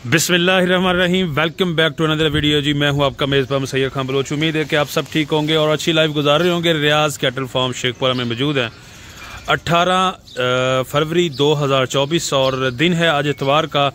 बिस्मिल्लाहिर्रहमानिर्रहीम। Welcome back to another video जी। मैं हूं आपका मेज़बान सैयद खान बलोच। उम्मीद है कि आप सब ठीक होंगे और अच्छी लाइफ गुजार रहे होंगे। रियाज कैटल फार्म शेखपुरा में मौजूद हैं। 18 फरवरी 2024 और दिन है आज इतवार का।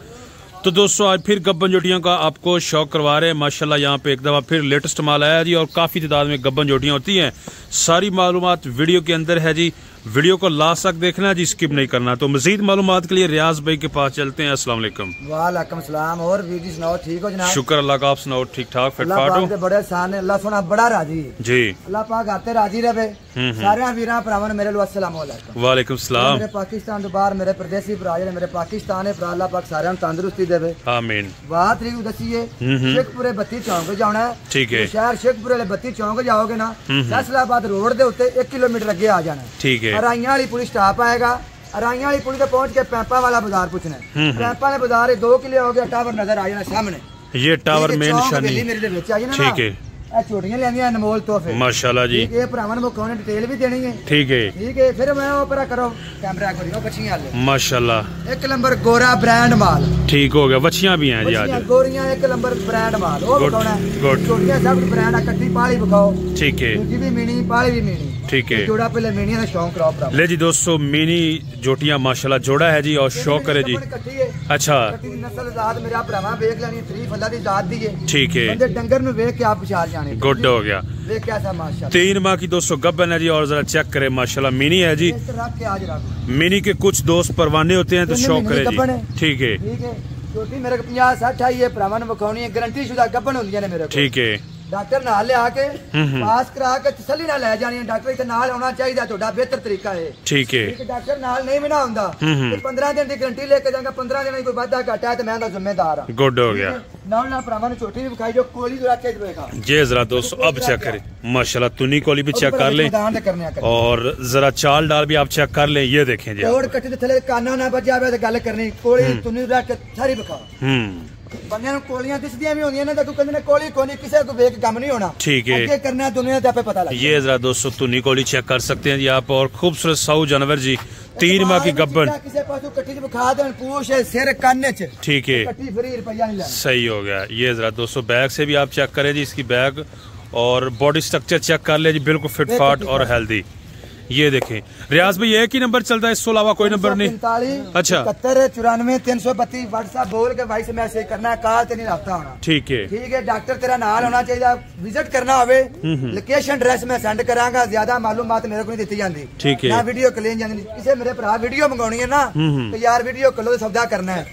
तो दोस्तों आज फिर गब्बन जोटियों का आपको शौक करवा रहे हैं। माशाल्लाह यहाँ पे एक दफ़ा फिर लेटेस्ट माल आया जी और काफ़ी तादाद में गब्बन जोटियाँ होती हैं। सारी मालूमात वीडियो के अंदर है जी। वीडियो को लास्ट तक देखना जी, स्किप नहीं करना। तो मजीद मालूमात के लिए रियाज भाई के पास चलते हैं। अस्सलाम वालेकुम। वालेकुम सलाम। और वीडियो सुनाओ, ठीक हो जनाब? शुक्र अल्लाह का, आप सुनाओ? ठीक ठाक फिट फाट हो? बड़े आसान है, अल्लाह सोना बड़ा राजी जी। अल्लाह पाक आते राजी रहे। सारे वीर भरावां मेरे लिए अस्सलाम वालेकुम सलाम। मेरे पाकिस्तान तो बाहर मेरे प्रदेशी भरा जेडे मेरे पाकिस्तान है, अल्लाह पाक सारे तंदुरुस्ती देवे आमीन। 12 तरीक दसीए शेखपुरे 32 चौंक जाना है। ठीक है। शहर शेखपुरे वाले 32 चौंक जाओगे ना, फैसलाबाद रोड के उत्ते 1 किलोमीटर अगे आ जाना। ठीक है। अराइयां वाली पुलिस स्टाप आएगा। अराइयां वाली पुलिस पहुंच के पैंपा वाला बाजार पूछना है। पैंपा वाले बाजार 2 किलो हो गया, टावर नजर आ जाना सामने। ये टावर में निशानी। ठीक है। छोटियां लेंदियां अनमोल तोहफे माशाल्लाह जी। ये भरावां नूं मुकाने डिटेल भी देनी है। ठीक है। ठीक है। फिर मैं ऊपर करो कैमरा करियो बच्चियां ले माशाल्लाह। 1 नंबर गोरा ब्रांड माल। ठीक हो गया। बच्चियां भी हैं जी आज। गोरियां 1 नंबर ब्रांड माल वो बताना है। छोटियां सब ब्रांड आ, कट्टी पाली बखाओ। ठीक है। दूसरी भी मिनी पाली भी मिनी। ठीक है। जोड़ा पहले मिनी का शौक कराओ ले जी दोस्तों। मिनी जोटियां माशाल्लाह जोड़ा है जी और शौक करे जी। अच्छा नस्ल जात मेरा भरावां देख लेनी, तरीफ अल्लाह दी जात दी है। ठीक है। बंदे डंगर नु देख के आप पहचान जाने। गुड हो गया। देख कैसा माशाल्लाह 3 माह की दोस्तों गब्बन है जी। और जरा चेक करे माशाल्लाह मिनी है जी। मिनी के कुछ दोस्त परवाने होते हैं तो शौक करे जी। ठीक है। छोटी मेरे 50-60 आई है भरावां नु बखाउनी है, गारंटी शुदा गब्बन होंदियां ने मेरे। ठीक है। डॉक्टर नाल ले आके पास करा के तसल्ली नाल ले जानी है। डॉक्टर इत्थे नाल होना चाहिए, थोड़ा बेहतर तरीका है। ठीक है। एक डॉक्टर नाल नहीं भी ना हुंदा तो 15 दिन की गारंटी लेके जाऊंगा। 15 दिन कोई वादा घाटा है तो मैं जिम्मेदार हां। गुड हो गया। नाल नाल भरावां ने छोटी भी बखाई जो कोली जो रखे देगा जी। जरा दोस्तों अब चेक करें माशाल्लाह। तुनी कोली भी चेक कर लें और जरा चाल डाल भी आप चेक कर लें। ये देखें जी। और कट्टी थले काना ना बच जावे तो गल करनी। कोली तुनी रख के सारी बखाओ। बंदे कोलियां दिसदियां भी होंदियां ने तो कहंदे ने कोली कोनी किसी को वेख कम नहीं होना। ठीक है। आगे करना है दुनिया ते पता लगे। ये जरा दोस्तों तुनी कोली चेक कर सकते हैं जी आप। और खूबसूरत साऊ जानवर जी 3 माह की गब्बन। किसी पासों कट्टी बखा देन पूछ सिर कान च। ठीक है। कट्टी फ्री रुपया नहीं लेना। सही हो गया। ये जरा दोस्तों बैग से भी आप चेक करें जी। इसकी बैग और बॉडी स्ट्रक्चर चेक कर ले जी, बिल्कुल फिट फाट और हेल्दी। ये देखें रियाज भाई एक ही नंबर चलता है, इसके अलावा कोई नंबर नहीं? अच्छा 71 94 332 व्हाट्सएप बोल के वॉइस मैसेज करना है, कॉल ते नहीं रखता होना। ठीक है। ठीक है। डॉक्टर तेरा नाल होना चाहिए, विजिट करना होवे लोकेशन एड्रेस मैं सेंड करांगा। ज्यादा मालूमात मेरे को नहीं दी जाती। ठीक है। ना वीडियो कॉल जानी किसी मेरे भरा वीडियो मंगानी है ना तो यार वीडियो कॉल सौदा करना है।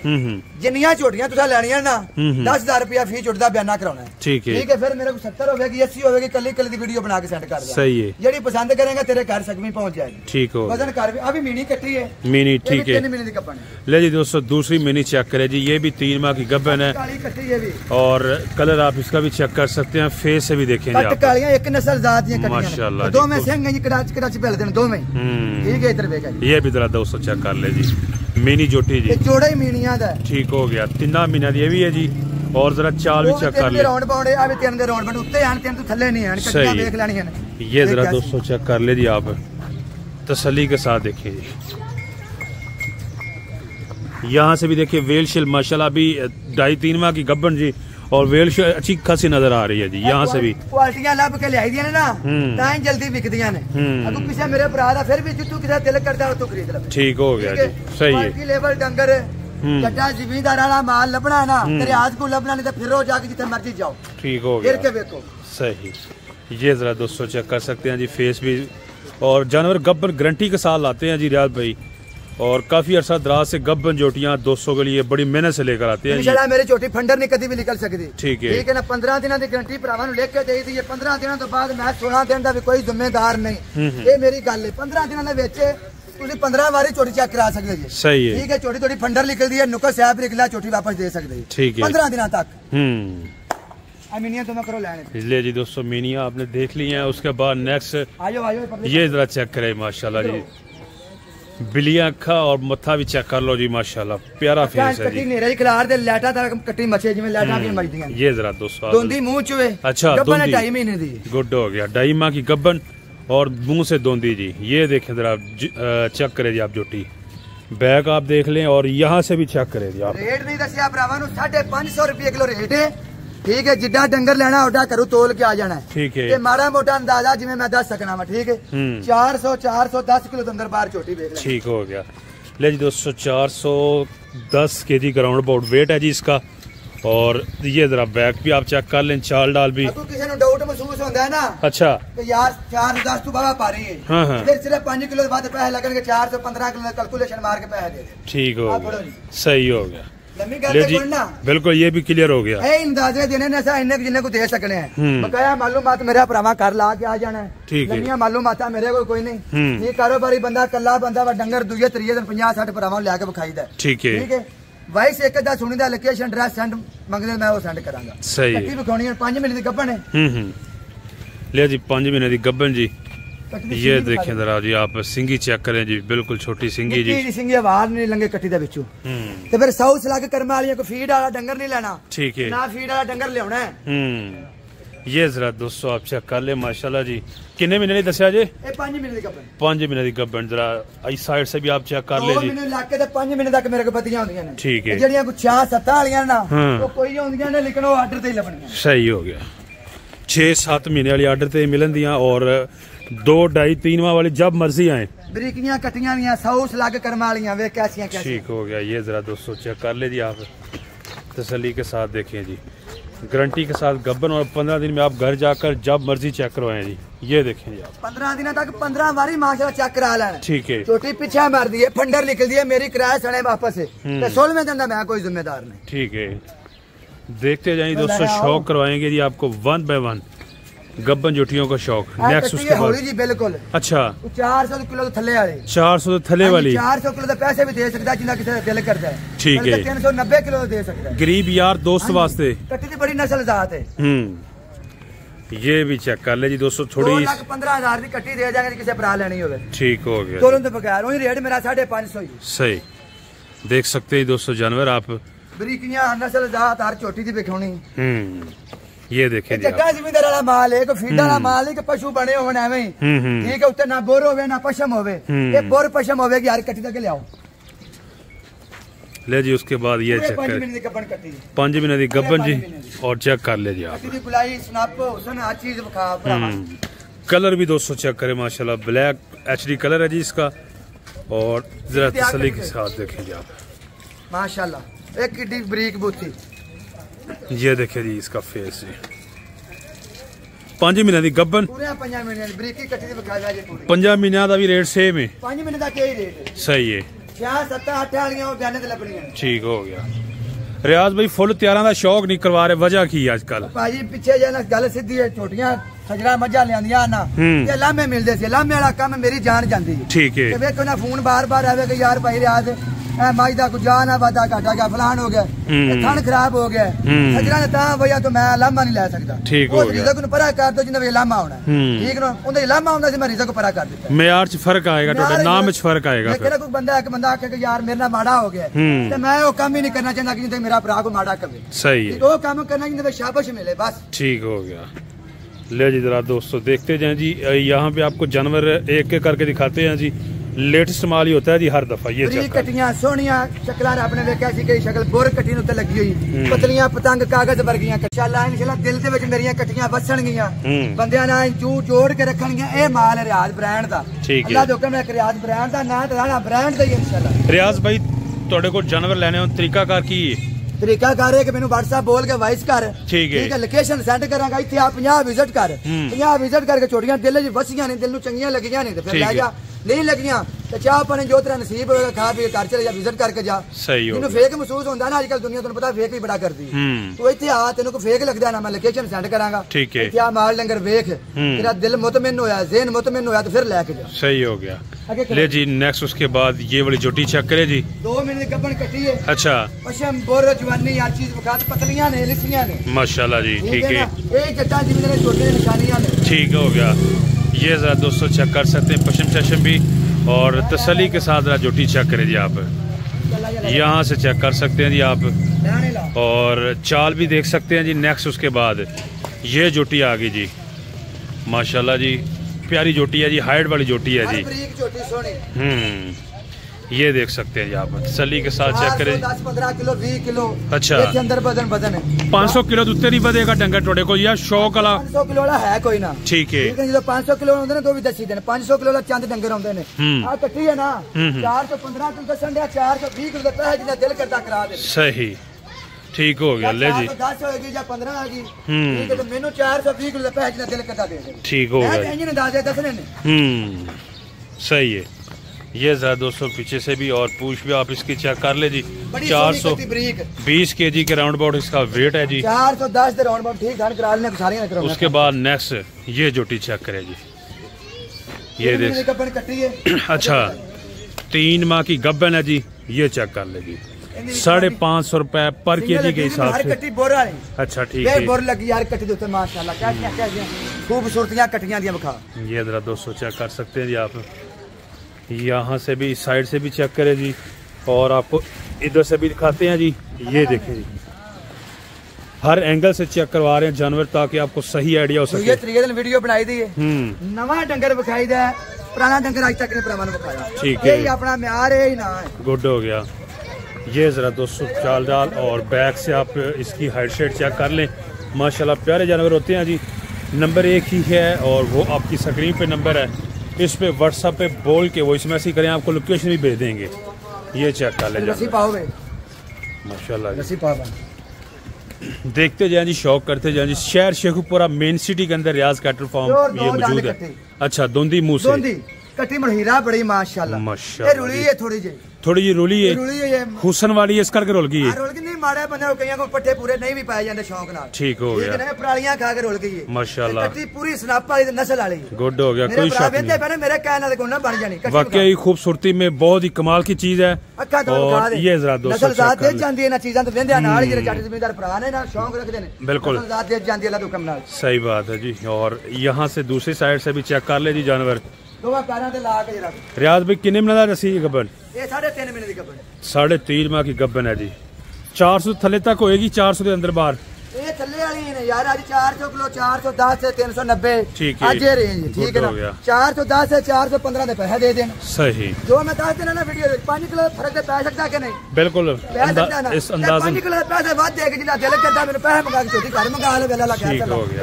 जिन्नियां छोटियां तुसा लेनियां ना 10,000 रुपया फी चुटदा बयाना कराना है। ठीक है। ठीक है। फिर मेरे को 70 होगी 80 होगी, कली कली दी वीडियो बना के सेंड कर दे। सही है। जेडी पसंद करेंगे तेरे घर सकमी पहुंच जाएगी। ठीक हो। वजन कर भी अभी मिनी कट्टी है। मिनी ठीक है। मिनी दी गब्बन है। ले जी दोस्तों दूसरी मिनी चेक करें जी। ये भी 3 माह की गब्बन है। काली कट्टी है भी। और कलर आप इसका भी चेक कर सकते हैं, फेस से भी देखें जी आप। कालियां एक नस्ल जात दी कट्टियां माशाल्लाह। दो में सिंह जी कड़ाच कड़ाच पहले दिन दो में। ठीक है। इधर देखा ये भी जरा दोस्तों चेक कर ले जी। मिनी जोटी जी जोड़ा ही मिनियां दा। ठीक हो गया। 3 महीना दी ये भी है जी। और जरा चाल भी चेक कर ले। राउंड पाउंडे आ भी 3 दे राउंड पाउंड उत्ते आन 3 तो थल्ले नहीं आन कट्टियां देख लेनी है। ये जरा दोस्तों चेक कर ले जी आप, तसल्ली के साथ देखिए जी। यहाँ से भी देखिए वेलशिल माशाल्लाह अभी 2.5-3 माह की गब्बन जी और वेलशिल अच्छी खासी नजर आ रही है जी। यहाँ से भी क्वालिटियां लब के ले दी ना ताई जल्दी बिकदियां ने। अगर किसी मेरे भरा दा फिर भी जितू किसी दिल करदा है तो खरीद ले। ठीक हो गया जी। सही है। क्वालिटी लेवल डंगर जट्टा जमींदार वाला माल लबना ना तेरे आज को लबना नहीं तो फिर रो जाके जिथे मर्जी जाओ। ठीक हो गया। फिर के देखो सही। ये जरा दोस्तों चेक कर सकते हैं जी। फेस भी और जानवर गब्बन गारंटी के साथ लाते हैं जी रियाज भाई। और काफी अरसा दराज से गब्बन जोटियां 200 के लिए बड़ी मेहनत से लेकर आते हैं। इंशाल्लाह मेरी छोटी फंडर नहीं कभी भी निकल सकती। ठीक है। ठीक है ना। 15 दिन की गारंटी भरावां नूं लिख के दे दी है। 15 दिनों तो बाद मैं 16 दिन का भी कोई जिम्मेदार नहीं। ये मेरी गल है। 15 दिनों के विच तुसीं 15 बारी छोटी चेक करा सकते जी। सही है। ठीक है। छोटी छोटी फंडर निकलती है, नुक्कड़ साहब निकला छोटी वापस दे सकते। ठीक है। 15 दिनों तक। तो मैं करो लेने। इसलिए जी दोस्तों मिनिया आपने देख ली है। उसके बाद नेक्स्ट ये जरा चेक करें माशाल्लाह जी। बिलियां अखा और मत्था भी चेक कर लो जी माशाल्लाह प्यारा फेस है जी। नेरे खिलार दे लाटा ता कट्टी मचे जिवें लाटा भी मजदियां। ये जरा दोस्तों दोंदी मुंह चुवे। अच्छा गब्बन 2.5 महीने दी। गुड हो गया। 2.5 माह की गब्बन और मुंह से दोंदी जी। ये देखें जरा चेक करें जी आप जोटी बैक आप देख लें और यहाँ से भी चेक करें जी आप। रेट नहीं दसिया भरावां नूं 550 रुपये किलो रेट है। ठीक है, जिड्डा डंगर लेना ओडा करू तोल के आ जाना है। ठीक है, माड़ा मोटा अंदाजा जिवें मैं दस सकना वा। ठीक है, 410 किलो के अंदर बाहर छोटी देख ले। ठीक हो गया। ले जी दोस्तों 410 kg ग्राउंड अबाउट वेट है जी इसका। और ये जरा बैक भी आप चेक कर लें, चाल डाल भी। किसी ने डाउट महसूस होता है ना, अच्छा तो यार 410 तू बाबा पा रही है। हाँ। फिर सिर्फ 5 किलो के बाद पैसे लगेंगे, 415 किलो कैलकुलेशन मार के पैसे दे दे। ठीक हो गया, सही हो गया। ले जी बिल्कुल, ये भी क्लियर हो गया। अंदाजे देने ने जिन्हें को दे सकने हैं। बकाया मालूमात मेरा भरावा कर ला के आ जाना है। ठीक है, मालूमात मेरे को कोई नहीं। ये कारोबारी बंदा कला बंदा वा डंगर दूजे त्रीजे दिन 50-60 भरावा लिया के विखाई दा। ठीक है, वाइस एक दा सुनी दा लोकेशन एड्रेस सेंड मंगदे, मैं वो सेंड करांगा। सही है, विखाउणी है 5 महीने दी गब्बन है। ले जी 5 महीने दी गब्बन जी। ये देखें जरा जी आप, सिंगी चेक करें जी, बिल्कुल छोटी सिंगी जी। सिंगी आवाज नहीं लंगे कट्टी दे विचों। ते फिर 100 सलाह के कर्म वालियां को फीड वाला डंगर नहीं लेना। ठीक है, ना फीड वाला डंगर लेना है। ये जरा दोस्तों आप चेक कर ले, माशाल्लाह जी। कितने महीने दसिया जी? 5 महीने दी गब्बन। 5 महीने दी गब्बन। जरा इस साइड से भी आप चेक कर ले जी। 2 महीने लाके ते 5 महीने तक मेरे को पतियां होंदियां ने। ठीक है, जेड़ियां कुछ 6-7 वालियां ना वो कोई होंदियां ने, लेकिन वो आर्डर ते ही लबणियां। सही हो गया। 6-7 महीने वाली आर्डर ते मिलन दियां और 2-2.5-3 माह वाली जब मर्जी आए। बरीकियां कटियां हुई 100 लाख कर्म वालियां वे कैसियां कैसी। ठीक हो गया। ये जरा दोस्तों चेक कर ले जी आप, तसल्ली के साथ देखें जी, गारंटी के साथ गब्बन। और 15 दिन में आप घर जाकर जब मर्जी चेक करवाएं जी। ये देखें जी आप, 15 दिन तक 15 बारी माशाल्लाह चेक करा लेना। ठीक है, छोटी पीछे मार दी है, फंडर निकल दिया, मेरी किराया सने वापस है। 16वें दिन मैं कोई जिम्मेदार नहीं। ठीक है, देखते जाइए दोस्तों, शौक करवाएंगे जी आपको 1 by 1 गब्बन जुटियों का शौक। नेक्स्ट उसके बाद जी बिल्कुल। अच्छा, 400 किलो तो थले वाली। 400 थले वाली 400 किलो तो पैसे भी दे सकता है जिन्ना किसी दिल करता है। ठीक है, 390 किलो दे सकता है गरीब यार दोस्त वास्ते। कट्टी की बड़ी नस्ल जात है। ये भी चेक कर ले जी दोस्तों, थोड़ी 2,15,000 की कट्टी दे जाएंगे किसी भरा लेनी होवे। ठीक हो गया, तुरंत बगैर वही रेट मेरा 550 ही। सही, देख सकते हैं दोस्तों जानवर आप, बरीकियां नस्ल जात हर छोटी सी बिखौनी। ये देखें चक्का जिम्मेदार वाला माल है, फीड वाला माल है कि पशु बने हो ठीक है, उत्ते ना बोर होवे ना पशम होवे। ये बोर पशम होवे कि हर कट्टी तक ले आओ। ले जी उसके बाद ये चेक कर 5 महीने दी गब्बन जी, और चेक कर ले जी आप, कलर भी दोस्तों चेक करें माशाल्लाह, ब्लैक HD कलर है जी इसका। और जरा तसल्ली के साथ देखें जी आप, माशाल्लाह एक किड्डी बरीक बूथी। ये देखे जी इसका फेस जी, 5 महीने दी गब्बन, 5 महीने का भी रेट सेम है। 5 महीने का क्या रेट है? सही है, 6-7-8 वालियां बयाने ते लभणियां। ठीक हो गया। रियाज भाई फुल त्यारां दा शौक नहीं करवा रहे, वजह की आजकल? भाजी पिछे जे ना गल सीधी है, छोटियां खजरा मझा लियांदियां ना ते लामे मिलदे सी, लामे वाला काम मेरी जान जांदी है। ठीक है, ते वेखो ना फोन बार-बार आवे कि यार भाई रियाज माइदा को जाना वादा घाटा गया, फलान हो गया, थन खराब हो गया, खजरा ने ता भैया तो मैं लामा नहीं ले सकता। ठीक हो गया, रिज़क नु परा कर दो जिंदा वे लामा होना। ठीक ना, उंदे लामा होंदा सी, मैं रिज़क को परा कर दित्ता। मेयार च फर्क आएगा, तोड़े नाम विच फर्क आएगा। लेकिन कोई बंदा एक बंदा आखे कि यार मेरे नाल माड़ा हो गया ते मैं वो काम ही नहीं करना चाहता कि जिंदे मेरा भरा को माड़ा करे। सही है, वो काम करना जिंदे शाबाश मिले बस। ठीक हो गया। ले जी जरा दोस्तों देखते जाएं जी, यहाँ पे आपको जानवर एक एक करके दिखाते हैं जी। लेटेस्ट माल ही होता है जी हर दफा। ये कटियां सोनिया चक्रा आपने देखा सी कई शक्ल बोर कट्टी उत्ते लगी हुई, पतलियां पतंग कागज वर्गियां। इंशाल्लाह दिल दे विच मेरियां कट्टियां वसणगियां, बंदियां नाल चू जोड़ के रखणगियां। ए माल रियाज ब्रांड दा। अल्लाह दे हुक्म नाल रियाज ब्रांड दा ना राणा ब्रांड दा ही इंशाल्लाह। रियाज भाई तुहाडे कोल जानवर लेने हो तरीकाकार की है? तरीकाकार है कि मैनू WhatsApp बोल के वॉइस कर, ठीक है, लोकेशन सेंड करांगा, इत्थे आप 50 विजिट कर, 50 विजिट करके छोटियां दिल च वसियां ने, दिल नू चंगियां लगियां ने ते फिर ले जा, नहीं लगियां तो चाह पाने जो तेरा नसीब होगा खा पी घर चले जा, विजिट करके जा। सही हो, फेक महसूस होता ना आजकल दुनिया, तुम पता फेक भी बड़ा करती है। तू इत्थे आ, तेन को फेक लगता ना, मैं लोकेशन सेंड करांगा, ठीक है, क्या माल डंगर वेख, तेरा दिल मुतमिन होया, ज़हन मुतमिन होया तो फिर लेके जा। सही हो गया। ले जी नेक्स्ट उसके बाद ये वाली जोटी चेक करे जी, 2 महीने की गब्बन कटी है। अच्छा, पशम बोर जवानी हर चीज बखात, पतलियां ने लिसियां ने माशाल्लाह जी। ठीक है, एक जट्टा जिम्मेदार छोटे निशानियां ने। ठीक हो गया। ये जरा दोस्तों चेक कर सकते हैं पशम चशम भी, और तसल्ली के साथ जरा जोटी चेक करें जी आप, यहाँ से चेक कर सकते हैं जी आप, और चाल भी देख सकते हैं जी। नेक्स्ट उसके बाद ये जोटी आ गई जी, माशाल्लाह जी प्यारी जोटी है जी, हाइट वाली जोटी है जी। ये देख सकते हैं यहाँ पर तसल्ली के साथ चेक करें। 10-15 किलो 20 किलो अच्छा अंदर वजन है। 500 किलो तो उत्ते नहीं बदेगा डंगर टोड़े को या शौक वाला 500 किलो वाला है कोई ना। ठीक है जो 500 किलो होंगे ना तो भी दसी देने 500 किलो वाला चंद डंगर होंगे ने आ कट्टी है ना 415 किलो दसन दिया 420 किलो का जितना दिल करता करा दे। सही ठीक हो गया ले जी 10 होगी या 15 होगी ठीक है तो मेनू 420 किलो का जितना दिल करता दे। ठीक हो गया इंजन अंदाजे दसने ने सही है। ये जरा दोस्तों पीछे से भी और पूछ भी आप इसकी चेक कर ले जी 420 kg के राउंड अबाउट इसका वेट है जी 410 के राउंड अबाउट ठीक करा लेने सारी ना। उसके बाद नेक्स्ट ये जोटी चेक करे जी ये देख अच्छा 3 माह की गब्बन है जी ये चेक कर ले जी 550 रुपए पर केजी के हिसाब से। अच्छा ठीक है बोर लगी यार कट्टी दे माशाल्लाह क्या खूबसूरतियां कटियां दी बखा। ये जरा दोस्तों चेक कर सकते हैं जी आप यहाँ से भी इस साइड से भी चेक करें जी और आपको इधर से भी दिखाते हैं जी। ये देखें जी हर एंगल से चेक करवा रहे हैं जानवर ताकि आपको सही आइडिया हो सके। ये तरीके से वीडियो बनाई दी है नवा डंगर दिखाई दे पुराना डंगर आज तक नहीं पुराना दिखाया। ठीक है अपना म्यार है ही ना है। गुड हो गया। ये जरा दोस्तों चाल डाल और बैक से आप इसकी हाइट शेड चेक कर लें माशाल्लाह प्यारे जानवर होते हैं जी। नंबर 1 ही है और वो आपकी स्क्रीन पे नंबर है इस पे व्हाट्सएप पे बोल के वॉइस मैसेज करें आपको लोकेशन भी भेज देंगे। ये चेक कर ले माशाल्लाह देखते जाए जी शौक करते जाए जी। शहर शेखुपुरा मेन सिटी के अंदर रियाज कैटल फार्म ये मौजूद है। अच्छा दोंदी मुंह से कटी महीरा बड़ी माशाल्लाह माशाल्लाह रुली है थोड़ी जी रुली है हुसन वाली है इस करके रुल गई है। रुल गई नहीं माड़ा बंदा कईयां को पट्टे पूरे नहीं भी पाए जाते शौक नाल। ठीक हो गया ठीक परालियां खा के रुल गई है माशाल्लाह कटी पूरी सनापा वाली नस्ल वाली गुड हो गया कोई शक नहीं। मेरे कहने को ना बन जानी वाकई खूबसूरती में बहुत ही कमाल की चीज है। और ये जरा दोस्तों नस्ल जात दे जांदी है ना चीजां तो वेंदे नाल जेरे जट जमींदार भरा ने ना शौक रखदे ने बिल्कुल नस्ल जात दे जांदी अल्लाह हुक्म नाल। सही बात है जी। और यहाँ से दूसरी साइड से भी चेक कर ले जी जानवर रियाज भाई किन्ने महीने का रसी गब्बन? 3.5 महीने की गब्बन 3.5 माह की गब्बन है जी। 400 थले तक होएगी 400 के अंदर बाहर ये थले वाली है यार आज 400 किलो 410 से 390 ठीक है आज ये रेंज ठीक है ना 410 से 415 दे पैसे दे देना सही जो मैं दस देना ना वीडियो 5 किलो फर्क दे पै सकता कि नहीं बिल्कुल इस अंदाज़ 5 किलो पैसे बाद दे के जिला दिल करदा मेरे पैसे मंगा के छोटी घर मंगा ले वेला लगा ठीक हो गया।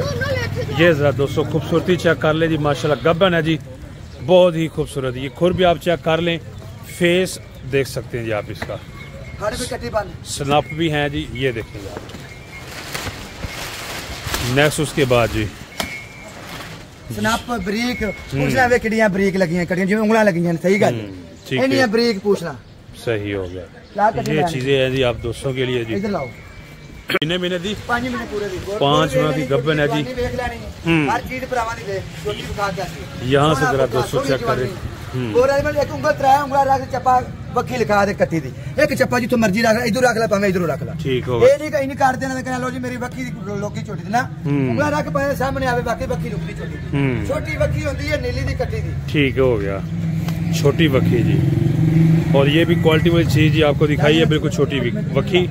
ये जरा दोस्तों खूबसूरती चेक कर ले जी माशाल्लाह गब्बन है जी बहुत ही खूबसूरत। ये खुर भी आप चेक कर लें फेस देख सकते हैं जी आप इसका स्नप भी हैं जी ये देखेंगे आप। नेक्स्ट उसके बाद जी स्नप ब्रेक पूछना वे किड़ियां ब्रेक लगी हैं कड़ियां जिवें उंगलियां लगी हैं सही गल इन्हीं ब्रेक पूछना सही हो गया। ये चीजें हैं जी आप दोस्तों के लिए जी। इधर लाओ कितने महीने दी 5 महीने पूरे दी 5 माह की गब्बन है जी। हर चीज भरावा दी दे छोटी दिखा के यहां से जरा दोस्तों चेक करें और एक उंगल 3 उंगला रख चप्पा वकी लिखा दे कत्ती दी एक चप्पा जितो मर्जी रख इधर रख ले भाਵੇਂ इधर रख ले ठीक हो ये नहीं कहीं नहीं कर देना कहना लो जी मेरी वकी लोकी छोटी दी ना उंगला रख पाए सामने आवे बाकी वकी लुकनी छोटी वकी होती है नीली दी कट्टी दी ठीक हो गया छोटी वकी जी। और ये भी क्वालिटी वाली चीज जी आपको दिखाई है बिल्कुल छोटी वकी।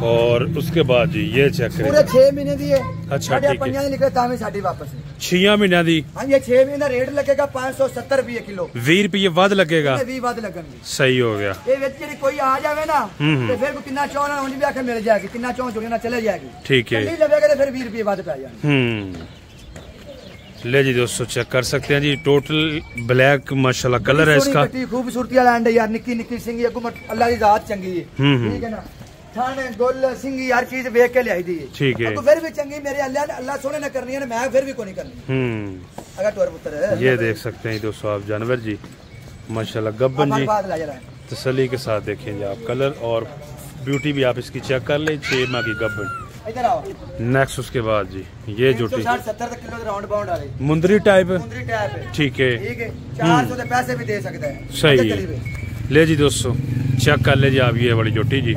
और उसके बाद जी ये चेक करें पूरे 6 महीने दी है। अच्छा ठीक है निकले तामी साडी वापस 6 महीने दी। हां ये 6 महीने रेट लगेगा 570 रुपए किलो 20 रुपए वध लगेगा 20 वध लगणगे सही हो गया। ये विच जेडी कोई आ जावे ना ते फिर कितना चौना उंज भी आके मिल जाएगी कितना चौं चुड़ी ना चले जाएगी ठीक है नहीं लगेगा तो फिर 20 रुपए वध पै जाएंगे। ले जी दोस्तों चेक कर सकते हैं जी टोटल ब्लैक माशाल्लाह कलर है इसका खूबसूरती वाला अंडा यार निक्की निक्की सिंगी अगू अल्लाह की जात चंगी है ठीक है ना थाने गुल सिंगी हर चीज देख के लाई दी ठीक है तो फिर भी चंगी मेरे अल्लाह सोने ने करनी है ना मैं फिर भी कोई नहीं करनी अगर टोर पुत्र है। ये देख सकते हैं दोस्तों आप जानवर जी माशाल्लाह गब्बन जी तसल्ली के साथ देखें जी आप कलर और ब्यूटी भी आप इसकी चेक कर लें 6 माह की गब्बन। इधर आओ नेक्स्ट उसके बाद जी ये जोटी 70 किलो राउंड बाउंड वाली मुंदरी टाइप ठीक है 400 के पैसे भी दे सकते हैं सही है। ले जी दोस्तों चेक कर ले जी आप ये वाली जोटी जी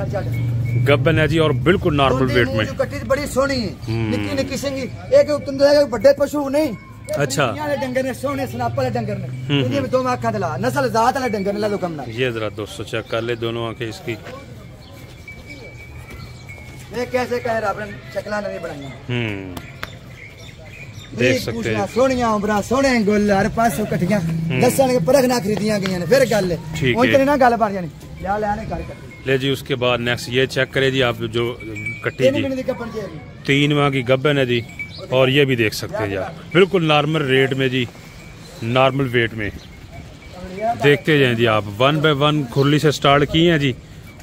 गब्बन है जी और बिल्कुल नॉर्मल वेट में कट्टी बड़ी सोहनी है निक्की निक्की सिंगी एक बड़े पशु नहीं अच्छा डंगर ने सोने सनाप वाले डंगर ने इनमें 2 आंखें दला नस्ल जात वाले डंगर ने ला दो कम ना। ये जरा दोस्तों चेक कर ले दोनों आंखें इसकी ये कैसे कह रहा आपने शक्ला नहीं बनाई देख सकते हैं। सोनिया उमरा सोने गुल हर पासों कटियां दसन के परख ना खरीदियां गईयां ने फिर गल है ना गल बन जानी ले आने कर ले जी। उसके बाद नेक्स्ट ये चेक करें जी आप जो कट्टी जी 3 माह की गब्बन है जी। और ये भी देख सकते हैं जी आप बिल्कुल नॉर्मल रेट में जी, नॉर्मल वेट में देखते जाएं जी आप। 1 बाय 1 खुरली से स्टार्ट की है जी।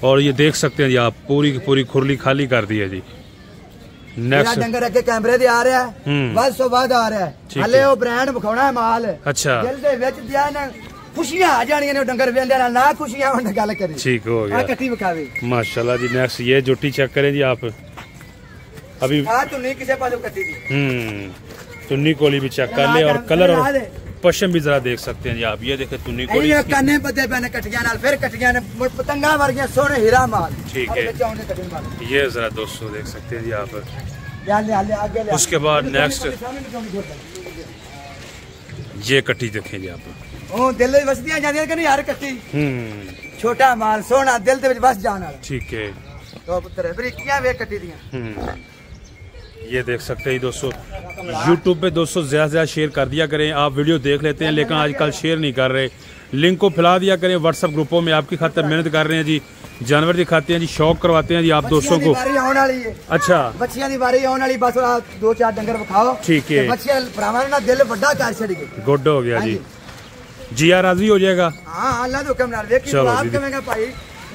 और ये देख सकते हैं जी आप पूरी की पूरी खुरली खाली कर दी है जी। नेक्स्ट डंगर अगे कैमरे दे आ रहा है बस तो बाद आ रहा है हले वो ब्रांड दिखाना है माल। अच्छा दिल दे विच दिया ना खुशियां आ जानियां ने डंगर वेंदे ना खुशियां होने गल करी ठीक हो गया कट्टी विखावे माशाल्लाह जी। नेक्स्ट ये जोटी चेक करें जी आप अभी तो नहीं किसी पासों कट्टी दी तुन्नी कोली भी चेक कर ले और कलर और पश्चिम भी जरा देख सकते हैं जी आप। ये देखे तुन्नी कोली काने पते पैने कटियां नाल फिर कटियां ने पतंगा वर्गियां सोने हीरा माल ठीक है। ये जरा दोस्तों देख सकते हैं जी आप। उसके बाद नेक्स्ट ये कट्टी देखें जी आप। ओ दिल में वसदियां जांदियां कि नहीं यार कट्टी छोटा माल सोना दिल दे विच वस जान वाला ठीक है। तो पुत्र बरीकियां वे कट्टी दियां ये देख सकते हैं दोस्तों। YouTube पे दोस्तों ज्यादा से ज्यादा शेयर कर दिया करें। आप वीडियो देख लेते हैं लेकिन आजकल शेयर नहीं कर रहे। लिंक को फैला दिया करें व्हाट्सएप ग्रुपों में। आपकी खातिर मेहनत कर रहे हैं जी, जानवर दिखाते हैं जी, शौक करवाते हैं जी आप दोस्तों को। अच्छा बच्चियां दी बारी आने वाली बस 2-4 डंगर विखाओ ठीक है। बच्चियां भरावां ना दिल बड़ा कर छड़ी गुड हो गया जी। जिया राजी हो जाएगा। हां अल्लाह दे हुक्म नाल देखी स्वाद कमेगा भाई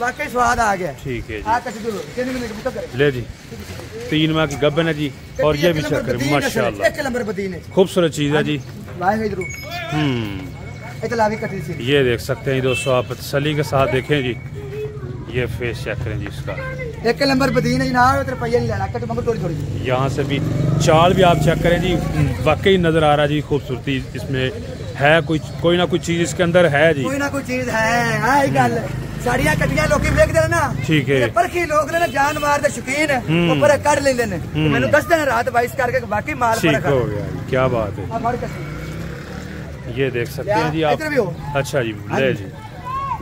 वाकई स्वाद आ गया ठीक है जी। ले जी 3 माह की गब्बन है जी। और ये भी चेक करें माशाल्लाह 1 नंबर बदीन है खूबसूरत चीज है जी। ये देख सकते हैं दोस्तों आप तसल्ली के साथ देखें जी। ये फेस चेक करें जी इसका 1 नंबर बदीन है जनाब। रुपया नहीं लेना कट मंगो थोड़ी थोड़ी। यहाँ से भी चाल भी आप चेक करें जी वाकई नजर आ रहा जी खूबसूरती इसमें है। कोई ना कोई चीज इसके अंदर है जी। कोई ना कोई चीज है गल साड़ियां कटियां लोग देखते ना ठीक है। परखी लोग ने जानवर दे शौकीन वो पर कट लेंदे ने मैंने दसदे ने रात 22 करके बाकी माल ठीक हो गया। क्या बात है। ये देख सकते हैं जी आप। अच्छा जी ले जी।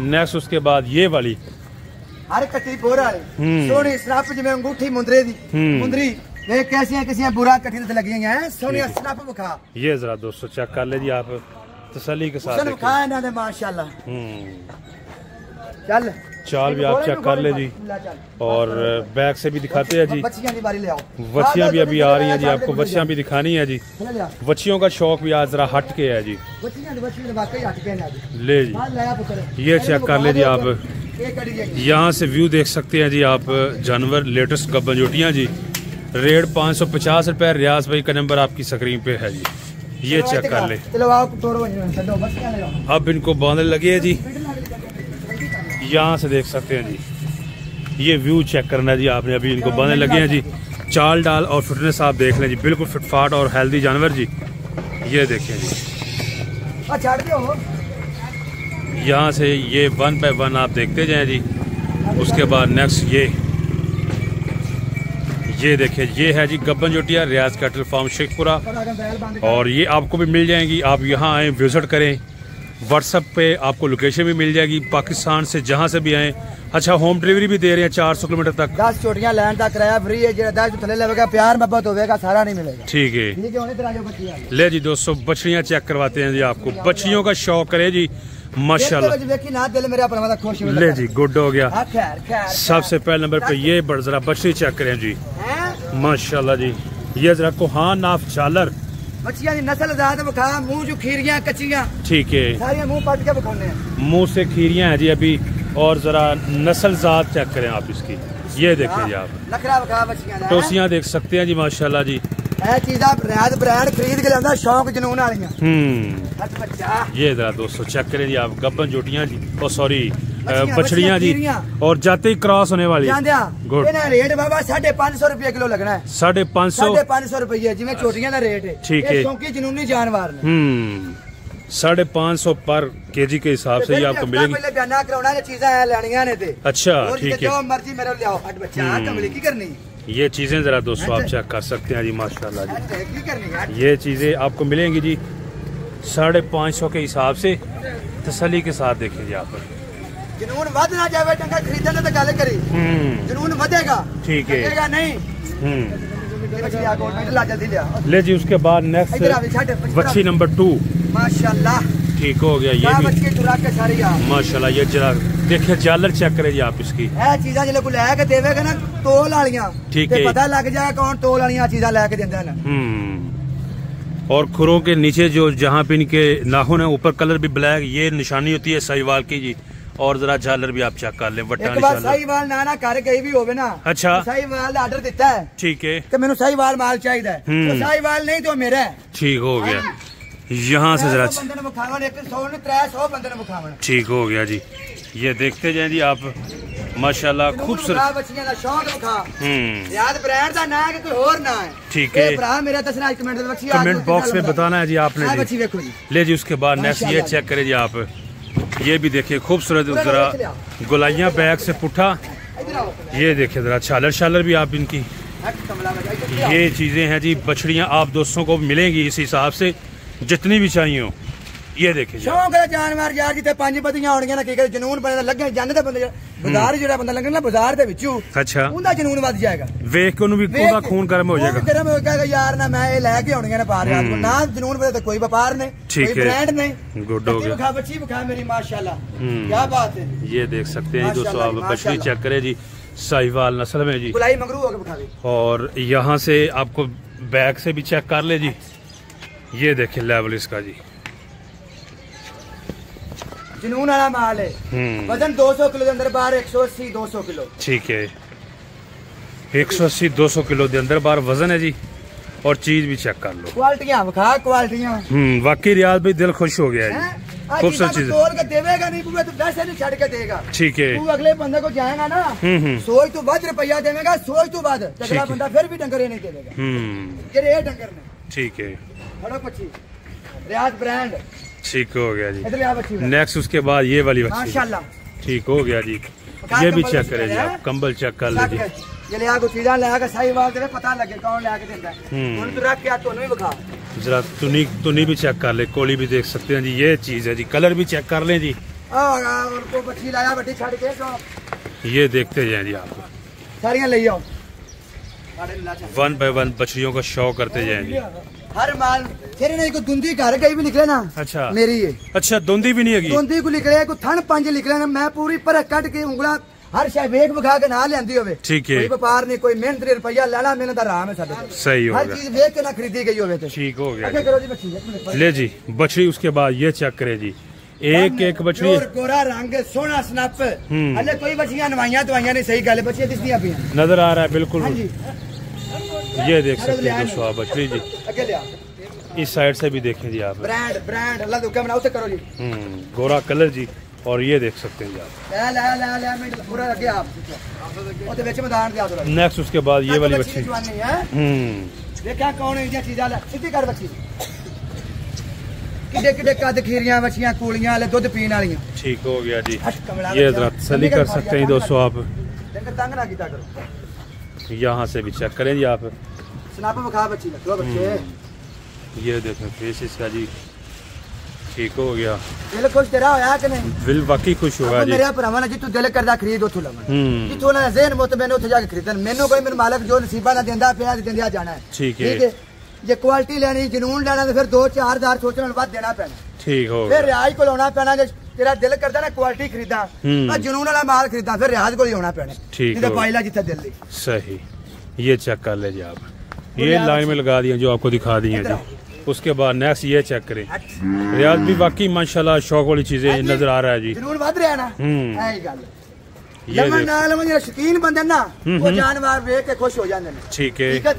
नेक्स्ट उसके बाद ये वाली हर कट्टी बोर वाली सोनी स्नैप जिवें अंगूठी मुंदरे दी मुंदरी वे कैसियां बुरा कट्टी ते लगी हैं सोनी स्नैप विखा। ये जरा दोस्तों चेक कर ले जी आप तसल्ली के साथ विखा ना दे माशाल्लाह। चल चाल भी आप चेक कर ले जी। और बैक से भी दिखाते हैं जी। बच्चियां भी अभी आ रही हैं जी। आपको बच्चियां भी दिखानी है जी। बच्चियों का शौक भी आज जरा हट के है जी। ले जी ये चेक कर ले जी आप। यहाँ से व्यू देख सकते हैं जी आप जानवर लेटेस्ट गब्बनजोटियाँ जी। रेट 550 रुपए। रियाज भाई का नंबर आपकी स्क्रीन पे है जी। ये चेक कर ले। अब इनको बांधने लगे है जी। यहाँ से देख सकते हैं जी। ये व्यू चेक करना है जी आपने। अभी इनको बांधने लगे हैं जी। चाल डाल और फिटनेस आप देख लें जी बिल्कुल फिटफाट और हेल्दी जानवर जी। ये देखें जी। यहाँ से ये 1 बाय 1 आप देखते जाएं जी। उसके बाद नेक्स्ट ये देखें ये है जी गब्बनजोटिया रियाज कैटल फार्म शेखपुरा। और ये आपको भी मिल जाएंगी। आप यहाँ आए विजिट करें। व्हाट्सएप पे आपको लोकेशन भी मिल जाएगी पाकिस्तान से जहाँ से भी आए। अच्छा होम डिलीवरी भी दे रहे हैं 400 किलोमीटर तक। 10 चोटियां लैंड तक किराया फ्री है। 10 थले लगेगा प्यार मोहब्बत होगा सारा नहीं मिलेगा ठीक है। ले जी दोस्तों बछड़ियाँ चेक करवाते हैं जी आपको। बछड़ियों का शौक करे जी माशाल्लाह। ले जी गुड हो गया। सबसे पहले नंबर पे ये जरा बछड़ी चेक करें जी माशाल्लाह जी। ये जरा कोहान नाफ झालर बच्चियां दी नस्ल ज़्यादा बखा मुंह जो खीरियां कच्चियां ठीक है। सारी मुंह पट के बखाने हैं मुंह से खीरियां हैं जी अभी। और जरा नस्ल ज़ात चेक करें आप इसकी। ये देखें जी आप नखरा बखा बच्चियां टोसियां देख सकते हैं जी माशाल्लाह जी। ये चीज़ां रियाज ब्रांड खरीद के लांदा शौक जुनून वालियां। ये जरा दोस्तों चेक करें जी आप गब्बनजोटियां जी। ओ सॉरी बछड़ियां जी। और जाते ही क्रॉस होने वाली गुड। रेट बाबा 550 रुपये किलो लगना है। 550 रुपये जिवें छोटियां दा रेट है ठीक है। शौकी जुनूनी जानवर 550 पर केजी के हिसाब से ही आपको मिलेगी। अच्छा ठीक है। जो मर्जी मेरे ले आओ हट बच्चा कमली की करनी। ये चीजें जरा दोस्तों आप चेक कर सकते हैं जी माशाल्लाह जी। ये चीजें आपको मिलेंगी जी 550 के हिसाब से। तसल्ली के साथ देखें जी आप। जुनून वध ना जावे डंगा खरीदने तो गल करी जुनून वधेगा ठीक है नहीं ले जी। उसके बाद नेक्स्ट बच्ची नंबर 2 माशाल्लाह ठीक हो गया। ये भी माशाल्लाह। ये जरा देखिए जालर चेक करें जी आप इसकी चीजा जिले को लैके देवेगा ना तोल वालियां ठीक है पता लग जाए कौन तोल वालियां चीजा लैके देंदा है। और खुरों के नीचे जो जहाँ पे इनके नाखून है ऊपर कलर भी ब्लैक, ये निशानी होती है साहिवाल की जी। और जरा झालर भी आप चेक कर ले। साहिवाल ना कर कहीं भी होवे ना। अच्छा साहिवाल ऑर्डर देता है ठीक है कि मैंने साहिवाल माल चाहिए तो साहिवाल नहीं तो मेरा है। ठीक हो गया। यहाँ से जरा ठीक हो गया जी। ये देखते जाए जी आप माशाल्लाह खूबसूरत। ठीक है कमेंट बॉक्स में बताना है जी आपने। ले जी। उसके बाद नेक्स्ट ये चेक करें जी आप। ये भी देखिए खूबसूरत जरा गोलाइयाँ बैग से पुठा। ये देखिए जरा छालर शालर भी आप इनकी। ये चीजें हैं जी। बछड़ियाँ आप दोस्तों को मिलेंगी इस हिसाब से जितनी भी चाहिए हो। ये देखिए शौक है जानवर यार जिथे 5 बत्तियां होणगियां ना की जनून बने लगे जाने ते बंदे बाजार जेड़ा बंदा लगे ना बाजार दे विचों अच्छा उनदा जनून वध जाएगा। वेख के उन्हें भी पूरा खून गर्म हो जाएगा। गर्म हो जाएगा यार ना मैं ये लेके होणगियां ना पार यार ना जनून बने तो कोई व्यापार नहीं कोई ब्रांड नहीं। गुड हो गया। बच्ची बखा मेरी माशाल्लाह क्या बात है। ये देख सकते हैं दोस्तों आप बछड़ी चेक करें जी साहिवाल नस्ल में जी। गुलाई मंगरू होके बखा दे। और यहाँ से आपको बैग से भी चेक कर ले जी। ये देखिए लेवल इसका जी जनून वाला माल है। वजन 200 किलो के अंदर बाहर 180 200 किलो ठीक है। 180 200 किलो के अंदर बाहर वजन है जी। और चीज भी चेक कर लो क्वालिटियां बखा क्वालिटियां। वाकई रियाज भाई दिल खुश हो गया जी। खूबसूरत चीज तोड़ के देवेगा नहीं पूरा तो पैसे नहीं छड़ के देगा ठीक है। तू अगले बंदे को जाएगा ना सोच तो बद रुपया देगा सोच तो बद अगला बंदा फिर भी डंगर नहीं देगा ये डंगर ने ठीक है। रियाज ब्रांड ठीक हो गया जी। नेक्स्ट उसके बाद ये वाली माशाल्लाह ठीक हो गया जी। ये भी चेक करें जी आप कंबल चेक कर लीजिए। ये ले को चीज़ां ले के साहिवाल तेरे पता लगे कौन ले के देता है। उन तो रख के तो नहीं बखा जरा तुनी भी चेक कर ले। कोली भी देख सकते हैं जी। ये चीज है जी। कलर भी चेक कर लें जी। उनको बच्ची लाया बच्ची छड़ के तो ये देखते जाए जी आप सारियां ले आओ 1 बाय 1 बछड़ियों का शौक करते जाए जी। हर माल फिर नहीं को दुंदी घर कहीं भी निकले ना। अच्छा मेरी है। अच्छा दुंदी भी नहीं है। दुंदी को निकले को थन 5 निकले ना मैं पूरी पर कट के उंगला हर शायद वेख बखा के ना लेंदी होवे ठीक है। कोई व्यापार नहीं कोई मेहनत रुपया लेना मेहनत आराम है साडे सही हो गया। हर चीज वेख के ना खरीदी गई होवे तो ठीक हो गया। करो जी बच्ची ले जी बछड़ी। उसके बाद ये चेक करे जी एक एक बछड़ी गोरा रंग सोना स्नप हले कोई बच्चियां नवाइयां दवाइयां नहीं सही गल बच्चियां दिसदियां पियां नजर आ रहा है बिल्कुल। ये देख सकते हैं दोस्तों आप बछड़ी जी। इस साइड से भी देखें जी आप ब्रांड ब्रांड अल्लाह दुका बनाओ तो करो जी। गोरा कलर जी। और ये देख सकते हैं जी आप ले ले ले ले मैं पूरा लगे आप ओ ते बेच मैदान दे आ। नेक्स्ट उसके बाद ये वाली बच्ची देखा कौन है चीज़ सीधी कर बच्ची किडे किडे कद खीरियां बच्चियां कूलियां वाले दूध पीने वालियां ठीक हो गया जी। ये जरा तसल्ली कर सकते हैं दोस्तों आप। तंग ना कीता करो। यहाँ से भी चेक करें जी आप। स्नैप बखा बच्ची दो बच्चे। ये देखें फेस इसका जी ठीक हो गया। दिल खुश तेरा होया कि नहीं। दिल वाकई खुश होगा जी। मेरा भरावा जी तू दिल करदा खरीद उथों लवन जिथों ना ज़हन मुत मैंने उथे जाके खरीदन मेनू कोई मेरे मालिक जो नसीबा ना देंदा पिया देंदा जाना है ठीक है। जे क्वालिटी लेनी जनून लेना तो फिर 2-4 हज़ार सोचने बाद देना पैना ठीक हो। फिर रियाज को लाना पैना जो तेरा दिल करदा ना क्वालिटी खरीदा जनून वाला माल खरीदा फिर रियाज को लाना पैना ठीक है। पाइला जिथे दिल दी सही। ये चेक कर ले जी आप। ये लाइन में लगा दिया जो आपको दिखा दी है जी। उसके बाद नेक्स्ट ये चेक करें रियाज भी वाकई माशाल्लाह शौक वाली चीजें नजर आ रहा है जी। जनून वध रहा ना ऐ गल लमन नाल मुझे शकीन बंदे ना वो जानवर देख के खुश हो जाते हैं ठीक है। ठीक है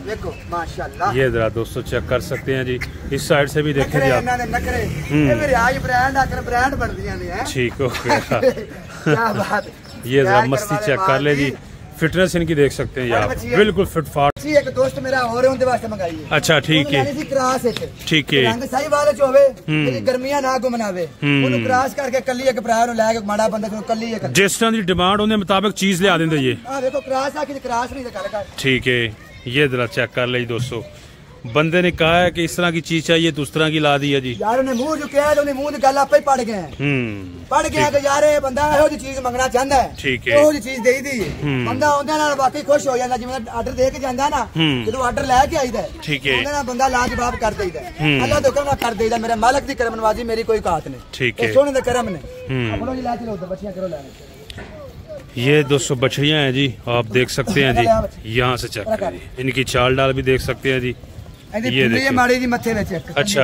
देखो माशाल्लाह। ये जरा दोस्तों चेक कर सकते हैं जी। इस साइड से भी देखें जी आप नखरे ये मेरे आज ब्रांड आकर ब्रांड बन दिया ने ठीक हो गया क्या बात। ये जरा मस्ती चेक कर ले जी। फिटनेस इनकी देख सकते हैं आप बिल्कुल फिट फाट। एक दोस्त मेरा और है उनके वास्ते मंगाई है। अच्छा ठीक है क्रॉस है ठीक है। रंग सही वाले च होवे मेरी गर्मियां ना को मनावे ਉਹਨੂੰ क्रॉस करके कल्ली एक भरा ਨੂੰ ਲੈ ਕੇ ਮਾੜਾ ਬੰਦਾ ਨੂੰ कल्ली एक जिस तरह की डिमांड ਉਹਦੇ मुताबिक चीज लिया देंगे ये। हां देखो क्रॉस आके क्रॉस नहीं कर ठीक है। ये जरा चेक कर ले दोस्तों बंदे ने कहा है कि इस तरह की चीज चाहिए तो उस तरह की ला दी है जी यार ने मुंह जो किया है तो मुंह की गल आपे पड़ गए पड़ गया कि यार ये बंदा ਇਹੋ ਜਿਹੀ चीज मंगना चाहता है ठीक है ਇਹੋ ਜਿਹੀ चीज देई दी बंदा ਉਹਦੇ ਨਾਲ ਵਾਕਈ ਖੁਸ਼ ਹੋ ਜਾਂਦਾ ਜਿਵੇਂ ਆਰਡਰ ਦੇ ਕੇ ਜਾਂਦਾ ਨਾ ਜਦੋਂ ਆਰਡਰ ਲੈ ਕੇ ਆਈਦਾ ठीक है ਉਹਦੇ ਨਾਲ ਬੰਦਾ ਲਾਜਵਾਬ ਕਰ ਦੇਈਦਾ ਅੱਲਾਹ ਦੇ ਹੁਕਮ ਨਾਲ ਕਰ ਦੇਈਦਾ ਮੇਰੇ ਮਾਲਕ ਦੀ ਕਰਮ ਨਵਾਜ਼ੀ ਮੇਰੀ ਕੋਈ ਔਕਾਤ ਨਹੀਂ ठीक है ਸੋਹਣੇ ਦੇ ਕਰਮ ਨੇ ਆਪਣੋ ਜੀ ਲੈ ਚਲੋ ਉਧਰ ਬੱਚੀਆਂ ਕਰੋ ਲੈਣੇ ये 200 बछड़ियां हैं जी आप देख सकते हैं जी यहाँ से चेक करिए इनकी चाल डाल भी देख सकते हैं जी ये देखिए माड़ी जी मत्थे में चेक अच्छा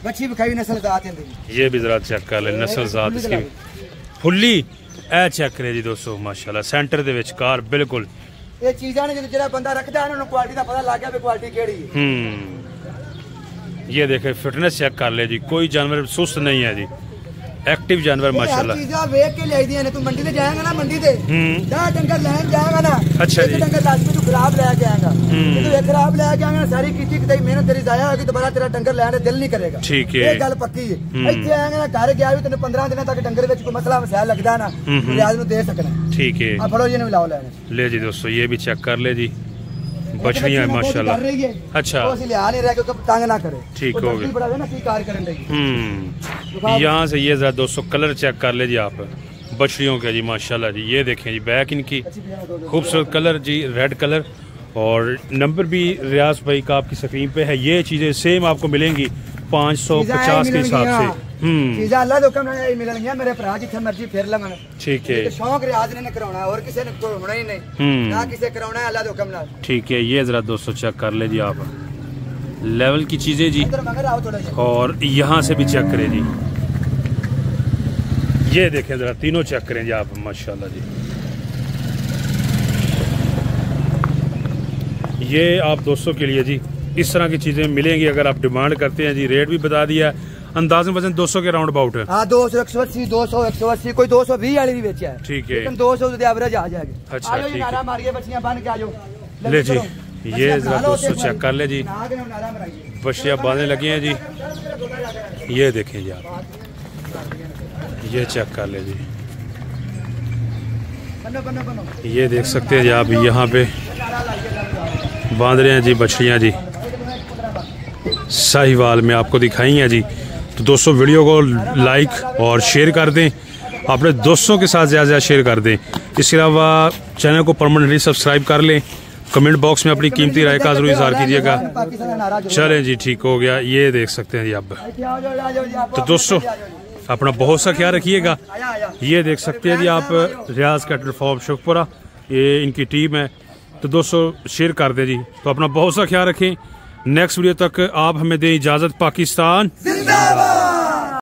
बच्ची बखाई नस्ल जात है ये भी जरा चेक कर ले नस्ल जात इसकी फुल्ली ए चेक करे जी दोस्तों माशाल्लाह सेंटर दे विचकार बिल्कुल ये चीज़ां ने जेड़ा बंदा रखदा है उन्हें क्वालिटी दा पता लग गया भी क्वालिटी केड़ी है ये देखे फिटनेस चेक कर ले जी कोई जानवर सुस्त नहीं है जी एक्टिव जानवर माशाल्लाह चीज़ां वेख के ले दी ने तू मंडी में जाएगा ना मंडी से 10 डंगर लेन जाएगा ना अच्छा जी डंगर लाजमी तू खराब लेके आएगा तू एक खराब लेके आएगा सारी कीती की मेहनत तेरी जाया होगी दोबारा तेरा डंगर लेने दिल नहीं करेगा ठीक है ये गल पक्की है इत्थे आएगा ना घर गया भी तेन 15 दिन तक डंगर विच कोई मसला मसाइल लगदा ना रियाज नु दे सकना ठीक है आ फड़ो जी ने लाओ लेने ले जी दोस्तों ये भी चेक कर ले जी बछड़ियां माशाल्लाह अच्छा तंग ना करे ठीक हो गया यहाँ से ये जरा दोस्तों कलर चेक कर ले जी आप बछड़ियों के जी माशाल्लाह जी ये देखें जी बैक इनकी खूबसूरत कलर जी रेड कलर और नंबर भी रियाज भाई का आपकी स्क्रीन पे है ये चीजें सेम आपको मिलेंगी 550 के हिसाब से चीज़ां अल्लाह दे हुक्म नाल मिलणगियां मेरे भरा जिथे मर्जी फिर लंघण ठीक है शौक रियाज ने कराउणा है और किसी ने होना ही नहीं ना किसी कराउणा है अल्लाह दे हुक्म नाल ठीक है ये जरा दोस्तों चेक कर ले जी आप लेवल की चीजें जी और यहाँ से भी चेक करें जी ये देखें जरा तीनों चेक करें जी आप माशाल्लाह जी ये आप दोस्तों के लिए जी इस तरह की चीजें मिलेंगी अगर आप डिमांड करते हैं जी रेट भी बता दिया है अंदाजन वजन 200 के राउंड अबाउट है हाँ 200 180 200 180 कोई 220 वाली भी बेचा है ठीक है लेकिन 200 तो एवरेज आ जाएगी अच्छा ठीक है मारिए बच्चियां बन के आ जाओ ले जी ये जरा दोस्तों चेक कर ले जी बच्चियां बांधने लगी हैं जी ये देखें जी आप ये चेक कर ले जी ये देख सकते हैं जी आप यहाँ पे बांध रहे हैं जी बछड़ियाँ जी साहिवाल में आपको दिखाई हैं जी तो दोस्तों वीडियो को लाइक और शेयर कर दें अपने दोस्तों के साथ ज़्यादा शेयर कर दें इसके अलावा चैनल को परमानेंटली सब्सक्राइब कर लें कमेंट बॉक्स में अपनी कीमती राय का जरूर इज़हार कीजिएगा चलें जी ठीक हो गया ये देख सकते हैं जी आप तो दोस्तों अपना बहुत सा ख्याल रखिएगा ये देख सकते हैं जी आप रियाज कैटल फार्म शेखपुरा ये इनकी टीम है तो दोस्तों शेयर कर दें जी तो अपना बहुत सा ख्याल रखें नेक्स्ट वीडियो तक आप हमें दें इजाज़त पाकिस्तान जिंदाबाद।